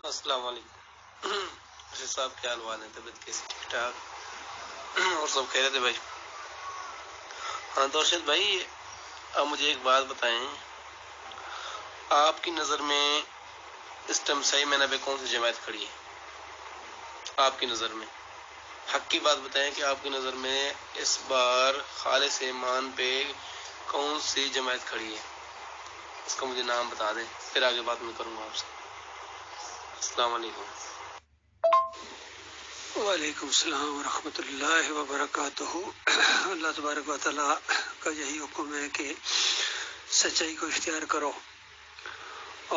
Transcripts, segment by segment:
السلام علیکم رشید صاحب، کیا حال ہے؟ طبیعت کیسی؟ ٹھیک ٹھاک اور سب خیریت ہے بھائی؟ ہاں تو ارشد بھائی، آپ مجھے ایک بات بتائیں، آپ کی نظر میں اس ٹائم صحیح معنی پہ کون سی جماعت کھڑی ہے؟ آپ کی نظر میں حق کی بات بتائیں کہ آپ کی نظر میں اس بار خالص ایمان پہ کون سی جماعت کھڑی ہے؟ اس کا مجھے نام بتا دیں، پھر آگے بات میں کروں گا آپ سے۔ السلام علیکم۔ وعلیکم السلام ورحمۃ اللہ وبرکاتہ۔ اللہ تبارک و تعالیٰ کا یہی حکم ہے کہ سچائی کو اختیار کرو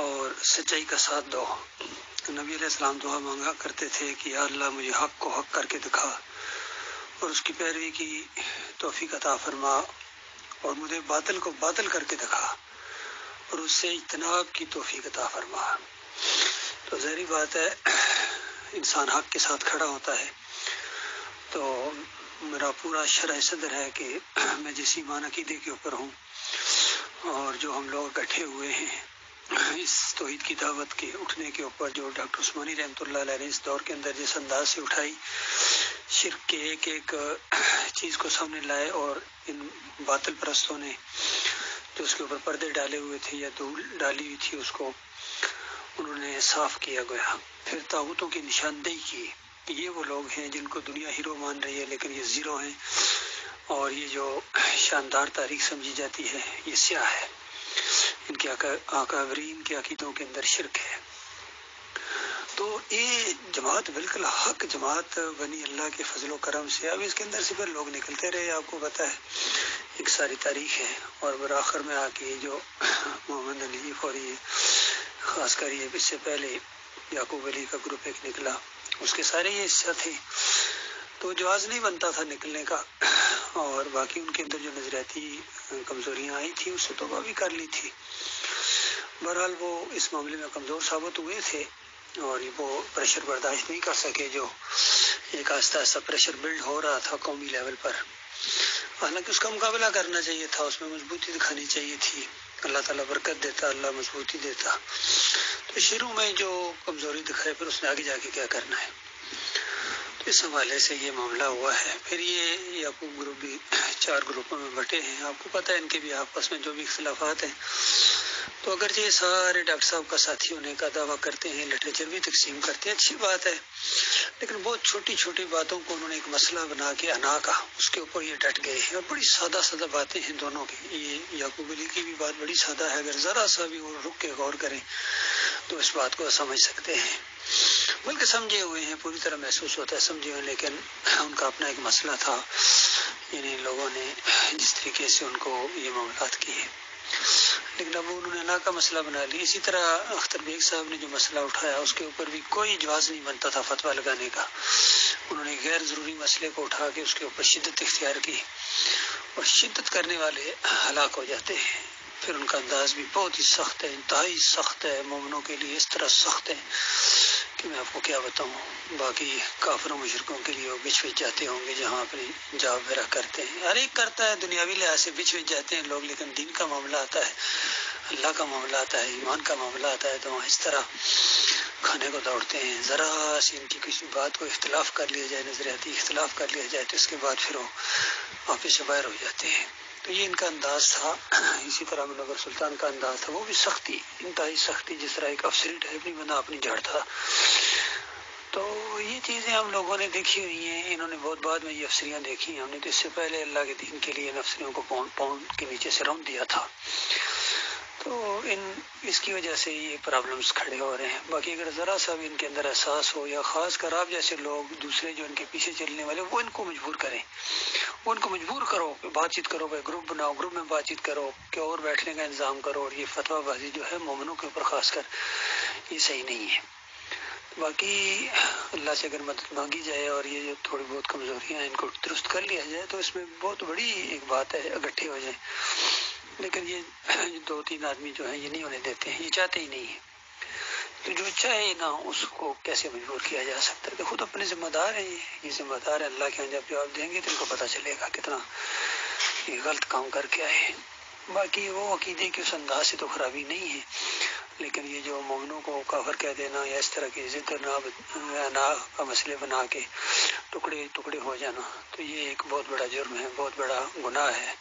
اور سچائی کا ساتھ دو۔ نبی علیہ السلام دعا مانگا کرتے تھے کہ یا اللہ مجھے حق کو حق کر کے دکھا اور اس کی پیروی کی توفیق عطا فرما، اور مجھے باطل کو باطل کر کے دکھا اور اس سے اجتناب کی توفیق عطا فرما۔ تو ظاہری بات ہے انسان حق کے ساتھ کھڑا ہوتا ہے، تو میرا پورا شرح صدر ہے کہ میں جس ایمان عقیدے کے اوپر ہوں اور جو ہم لوگ اکٹھے ہوئے ہیں اس توحید کی دعوت کے اٹھنے کے اوپر، جو ڈاکٹر عثمانی رحمۃ اللہ علیہ نے اس دور کے اندر جس انداز سے اٹھائی، شرک کے ایک ایک چیز کو سامنے لائے اور ان باطل پرستوں نے جو اس کے اوپر پردے ڈالے ہوئے تھے یا دھول ڈالی ہوئی تھی اس کو انہوں نے صاف کیا گیا۔ پھر طاغوتوں کی نشاندہی کی کہ یہ وہ لوگ ہیں جن کو دنیا ہیرو مان رہی ہے لیکن یہ زیرو ہیں، اور یہ جو شاندار تاریخ سمجھی جاتی ہے یہ سیاہ ہے، ان کے اکابرین کے عقیدوں کے اندر شرک ہے۔ تو یہ جماعت بالکل حق جماعت بنی اللہ کے فضل و کرم سے۔ اب اس کے اندر سے پھر لوگ نکلتے رہے، آپ کو پتہ ہے ایک ساری تاریخ ہے، اور بالآخر میں آ کے جو محمد حنیف اور یہ خاص کر یہ اس سے پہلے یعقوب علی کا گروپ ایک نکلا، اس کے سارے یہ حصہ تھے، تو جواز نہیں بنتا تھا نکلنے کا، اور باقی ان کے اندر جو نظریاتی کمزوریاں آئی تھی اس سے توبہ بھی کر لی تھی۔ بہرحال وہ اس معاملے میں کمزور ثابت ہوئے تھے اور وہ پریشر برداشت نہیں کر سکے، جو ایک آہستہ آہستہ پریشر بلڈ ہو رہا تھا قومی لیول پر، حالانکہ اس کا مقابلہ کرنا چاہیے تھا، اس میں مضبوطی دکھانی چاہیے تھی، اللہ تعالیٰ برکت دیتا، اللہ مضبوطی دیتا۔ تو شروع میں جو کمزوری دکھائے پھر اس نے آگے جا کے کیا کرنا ہے، تو اس حوالے سے یہ معاملہ ہوا ہے۔ پھر یہ یعقوب گروپ بھی 4 گروپوں میں بٹے ہیں، آپ کو پتہ ہے ان کے بھی آپس میں جو بھی اختلافات ہیں، تو اگرچہ یہ سارے ڈاکٹر صاحب کا ساتھی ہونے کا دعویٰ کرتے ہیں، لٹریچر بھی تقسیم کرتے ہیں، اچھی بات ہے، لیکن بہت چھوٹی چھوٹی باتوں کو انہوں نے ایک مسئلہ بنا کے انا کا اس کے اوپر یہ ڈٹ گئے ہیں، اور بڑی سادہ سادہ باتیں ہیں دونوں کی۔ یہ یعقوب علی کی بھی بات بڑی سادہ ہے، اگر ذرا سا بھی وہ رک کے غور کریں تو اس بات کو سمجھ سکتے ہیں، بلکہ سمجھے ہوئے ہیں، پوری طرح محسوس ہوتا ہے سمجھے ہوئے، لیکن ان کا اپنا ایک مسئلہ تھا، یعنی لوگوں نے جس طریقے سے ان کو یہ معاملات کیے، لیکن اب انہوں نے نا کا مسئلہ بنا لی۔ اسی طرح اختر بیگ صاحب نے جو مسئلہ اٹھایا اس کے اوپر بھی کوئی جواز نہیں بنتا تھا فتویٰ لگانے کا، انہوں نے غیر ضروری مسئلے کو اٹھا کے اس کے اوپر شدت اختیار کی، اور شدت کرنے والے ہلاک ہو جاتے ہیں۔ پھر ان کا انداز بھی بہت ہی سخت ہے، انتہائی سخت ہے، مومنوں کے لیے اس طرح سخت ہے کہ میں آپ کو کیا بتاؤں۔ باقی کافروں مشرکوں کے لیے وہ بچ جاتے ہوں گے جہاں اپنی جاب وغیرہ کرتے ہیں، ہر ایک کرتا ہے، دنیاوی لحاظ سے بچ جاتے ہیں لوگ، لیکن دین کا معاملہ آتا ہے، اللہ کا معاملہ آتا ہے، ایمان کا معاملہ آتا ہے، تو اس طرح کھانے کو دوڑتے ہیں۔ ذرا سی ان کی کسی بات کو اختلاف کر لیا جائے، نظریاتی اختلاف کر لیا جائے، تو اس کے بعد پھر وہ آپس سے باہر ہو جاتے ہیں۔ تو یہ ان کا انداز تھا۔ اسی طرح منور سلطان کا انداز تھا، وہ بھی سختی، انتہائی سختی، جس طرح ایک افسری ٹائپ نہیں بنا اپنی جڑ تھا۔ تو یہ چیزیں ہم لوگوں نے دیکھی ہوئی ہیں، انہوں نے بہت بعد میں یہ افسریاں دیکھی ہیں، ہم نے تو اس سے پہلے اللہ کے دین کے لیے ان افسریوں کو پاؤنڈ کے نیچے سے رون دیا تھا۔ تو اس کی وجہ سے یہ پرابلمز کھڑے ہو رہے ہیں۔ باقی اگر ذرا سا بھی ان کے اندر احساس ہو، یا خاص کر آپ جیسے لوگ دوسرے جو ان کے پیچھے چلنے والے، وہ ان کو مجبور کریں، وہ ان کو مجبور کرو، بات چیت کرو، بھائی گروپ بناؤ، گروپ میں بات چیت کرو کہ اور بیٹھنے کا انتظام کرو، اور یہ فتویٰ بازی جو ہے مومنوں کے اوپر خاص کر یہ صحیح نہیں ہے۔ باقی اللہ سے اگر مدد مانگی جائے اور یہ جو تھوڑی بہت کمزوریاں ہیں ان کو درست کر لیا جائے تو اس میں بہت بڑی ایک بات ہے، اکٹھے ہو جائیں، لیکن یہ 2-3 آدمی جو ہیں یہ نہیں ہونے دیتے ہیں، یہ چاہتے ہی نہیں ہیں، تو جو چاہے نہ اس کو کیسے مجبور کیا جا سکتا ہے، کہ خود اپنے ذمہ دار ہیں، یہ ذمہ دار ہے، اللہ کے یہاں جب جواب دیں گے تو ان کو پتہ چلے گا کتنا یہ غلط کام کر کے آئے ہیں۔ باقی وہ عقیدے کے اس انداز سے تو خرابی نہیں ہے، لیکن یہ جو مومنوں کو کافر کہہ دینا یا اس طرح کی ضد انا کا مسئلے بنا کے ٹکڑے ٹکڑے ہو جانا، تو یہ ایک بہت بڑا جرم ہے، بہت بڑا گناہ ہے،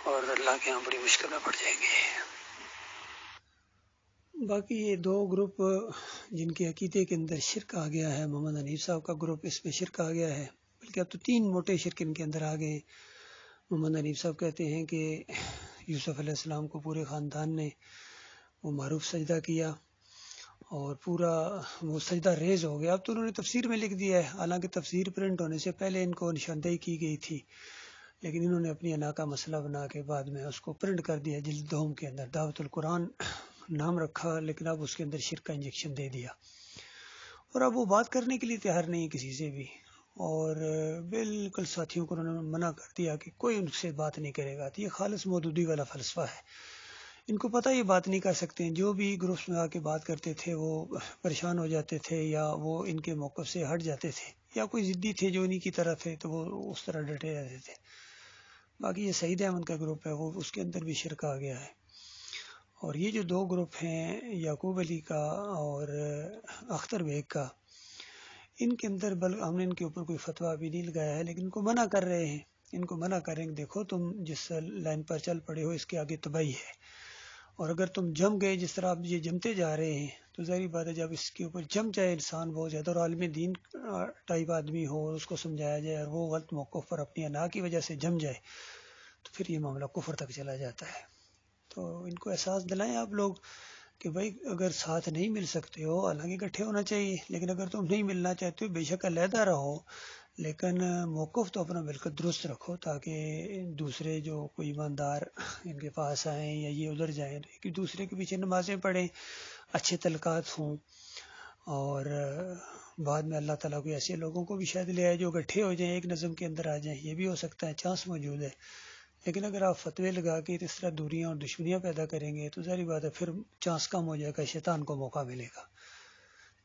اور اللہ کے ہاں بڑی مشکل میں پڑ جائیں گے۔ باقی یہ دو گروپ جن کے عقیدے کے اندر شرک آ گیا ہے، محمد حنیف صاحب کا گروپ اس میں شرک آ گیا ہے، بلکہ اب تو 3 موٹے شرک ان کے اندر آ گئے۔ محمد حنیف صاحب کہتے ہیں کہ یوسف علیہ السلام کو پورے خاندان نے وہ معروف سجدہ کیا اور پورا وہ سجدہ ریز ہو گیا۔ اب تو انہوں نے تفسیر میں لکھ دیا ہے، حالانکہ تفسیر پرنٹ ہونے سے پہلے ان کو نشاندہی کی گئی تھی، لیکن انہوں نے اپنی انا کا مسئلہ بنا کے بعد میں اس کو پرنٹ کر دیا جلد دوم کے اندر، دعوت القرآن نام رکھا، لیکن اب اس کے اندر شرک کا انجیکشن دے دیا، اور اب وہ بات کرنے کے لیے تیار نہیں کسی سے بھی، اور بالکل ساتھیوں کو انہوں نے منع کر دیا کہ کوئی ان سے بات نہیں کرے گا۔ تو یہ خالص مودودی والا فلسفہ ہے، ان کو پتہ یہ بات نہیں کر سکتے ہیں۔ جو بھی گروپس میں آ کے بات کرتے تھے وہ پریشان ہو جاتے تھے، یا وہ ان کے موقف سے ہٹ جاتے تھے، یا کوئی ضدی تھے جو انہی کی طرف تھے تو وہ اس طرح ڈٹے رہتے تھے۔ باقی یہ سعید احمد کا گروپ ہے، وہ اس کے اندر بھی شرک آ گیا ہے۔ اور یہ جو 2 گروپ ہیں یعقوب علی کا اور اختر بیگ کا، ان کے اندر ہم نے ان کے اوپر کوئی فتویٰ بھی نہیں لگایا ہے، لیکن ان کو منع کر رہے ہیں، ان کو منع کریں کہ دیکھو تم جس لائن پر چل پڑے ہو اس کے آگے تباہی ہے، اور اگر تم جم گئے جس طرح آپ یہ جمتے جا رہے ہیں تو ظاہری بات ہے جب اس کے اوپر جم جائے انسان بہت زیادہ، اور عالم دین ٹائپ آدمی ہو اور اس کو سمجھایا جائے اور وہ غلط موقف پر اپنی انا کی وجہ سے جم جائے تو پھر یہ معاملہ کفر تک چلا جاتا ہے۔ تو ان کو احساس دلائیں آپ لوگ کہ بھائی اگر ساتھ نہیں مل سکتے ہو، حالانکہ اکٹھے ہونا چاہیے، لیکن اگر تم نہیں ملنا چاہتے ہو بے شک علیحدہ رہو، لیکن موقف تو اپنا بالکل درست رکھو، تاکہ دوسرے جو کوئی ایماندار ان کے پاس آئیں یا یہ ادھر جائیں تو ایک دوسرے کے پیچھے نمازیں پڑھیں، اچھے تعلقات ہوں، اور بعد میں اللہ تعالیٰ کو ایسے لوگوں کو بھی شاید لے آئے جو اکٹھے ہو جائیں، ایک نظم کے اندر آ جائیں، یہ بھی ہو سکتا ہے، چانس موجود ہے۔ لیکن اگر آپ فتوے لگا کے اس طرح دوریاں اور دشمنیاں پیدا کریں گے تو ظاہری بات ہے پھر چانس کم ہو جائے گا، شیطان کو موقع ملے گا۔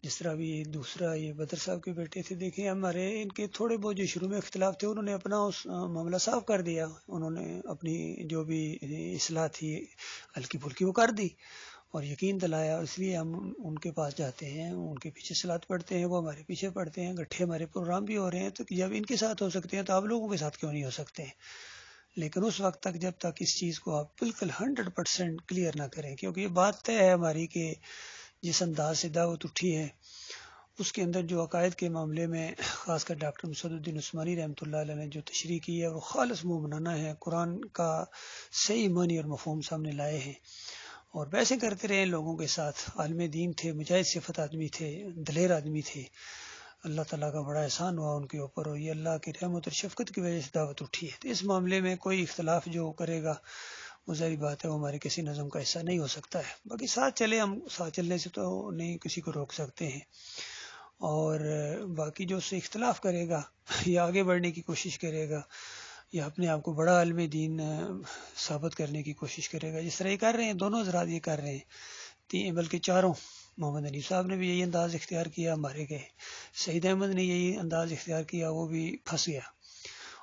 جس طرح بھی دوسرا یہ بدر صاحب کے بیٹے تھے، دیکھیں ہمارے ان کے تھوڑے بہت جو شروع میں اختلاف تھے انہوں نے اپنا اس معاملہ صاف کر دیا، انہوں نے اپنی جو بھی اصلاح تھی ہلکی پھلکی وہ کر دی اور یقین دلایا، اس لیے ہم ان کے پاس جاتے ہیں، ان کے پیچھے صلاۃ پڑھتے ہیں، وہ ہمارے پیچھے پڑھتے ہیں، گٹھے ہمارے پروگرام بھی ہو رہے ہیں، تو جب ان کے ساتھ ہو سکتے ہیں تو آپ لوگوں کے ساتھ کیوں نہیں ہو سکتے ہیں؟ لیکن اس وقت تک جب تک اس چیز کو آپ بالکل 100% کلیئر نہ کریں، کیونکہ یہ بات طے ہے ہماری کہ جس انداز سے دعوت اٹھی ہے اس کے اندر جو عقائد کے معاملے میں خاص کر ڈاکٹر مسعود الدین عثمانی رحمۃ اللہ علیہ نے جو تشریح کی ہے وہ خالص مومنانہ ہے، قرآن کا صحیح معنی اور مفہوم سامنے لائے ہیں، اور ویسے کرتے رہے لوگوں کے ساتھ، عالم دین تھے، مجاہد صفت آدمی تھے، دلیر آدمی تھے، اللہ تعالیٰ کا بڑا احسان ہوا ان کے اوپر، اور یہ اللہ کی رحمت اور شفقت کی وجہ سے دعوت اٹھی ہے۔ تو اس معاملے میں کوئی اختلاف جو کرے گا وہ ظاہری بات ہے وہ ہمارے کسی نظم کا حصہ نہیں ہو سکتا ہے۔ باقی ساتھ چلے، ہم ساتھ چلنے سے تو نہیں کسی کو روک سکتے ہیں، اور باقی جو اس سے اختلاف کرے گا یا آگے بڑھنے کی کوشش کرے گا یا اپنے آپ کو بڑا عالم دین ثابت کرنے کی کوشش کرے گا، جس طرح یہ کر رہے ہیں، دونوں حضرات یہ کر رہے ہیں، بلکہ چاروں، محمد حنیف صاحب نے بھی یہی انداز اختیار کیا، مارے گئے، سعید احمد نے یہی انداز اختیار کیا، وہ بھی پھنس گیا،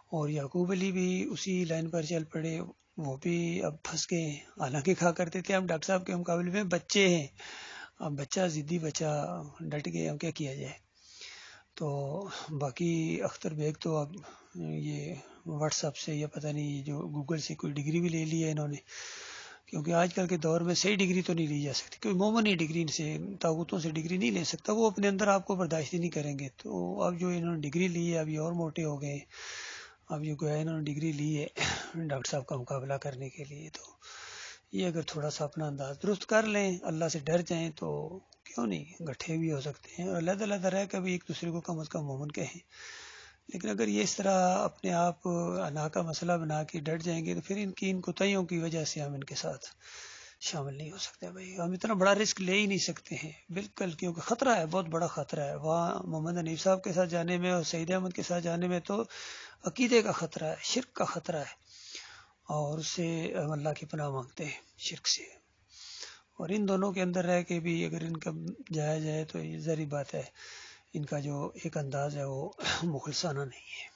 اور یعقوب علی بھی اسی لائن پر چل پڑے، وہ بھی اب پھنس گئے، حالانکہ کہا کرتے تھے ہم ڈاکٹر صاحب کے مقابلے میں بچے ہیں، اب بچہ ضدی بچہ ڈٹ گئے، اب کیا کیا جائے۔ تو باقی اختر بیگ تو اب یہ واٹس ایپ سے یا پتہ نہیں جو گوگل سے کوئی ڈگری بھی لے لی ہے انہوں نے، کیونکہ آج کل کے دور میں صحیح ڈگری تو نہیں لی جا سکتی، کوئی مومنی ڈگری سے، طاغوتوں سے ڈگری نہیں لے سکتا، وہ اپنے اندر آپ کو برداشت نہیں کریں گے۔ تو اب جو انہوں نے ڈگری لی ہے اب یہ اور موٹے ہو گئے، اب یہ گویا انہوں نے ڈگری لی ہے ڈاکٹر صاحب کا مقابلہ کرنے کے لیے، تو یہ اگر تھوڑا سا اپنا انداز درست کر لیں، اللہ سے ڈر جائیں تو کیوں نہیں گٹھے بھی ہو سکتے ہیں، اور علیحدہ علیحدہ رہ کے بھی ایک دوسرے کو کم از کم مومن کہیں۔ لیکن اگر یہ اس طرح اپنے آپ انا کا مسئلہ بنا کے ڈٹ جائیں گے تو پھر ان کوتاہیوں کی وجہ سے ہم ان کے ساتھ شامل نہیں ہو سکتے، بھائی ہم اتنا بڑا رسک لے ہی نہیں سکتے ہیں بالکل، کیونکہ خطرہ ہے، بہت بڑا خطرہ ہے وہاں محمد حنیف صاحب کے ساتھ جانے میں اور سعید احمد کے ساتھ جانے میں، تو عقیدے کا خطرہ ہے، شرک کا خطرہ ہے، اور اس سے ہم اللہ کی پناہ مانگتے ہیں شرک سے، اور ان دونوں کے اندر رہ کے بھی اگر ان کا جایا جائے تو یہ ظاہری بات ہے ان کا جو ایک انداز ہے وہ مخلصانہ نہیں ہے۔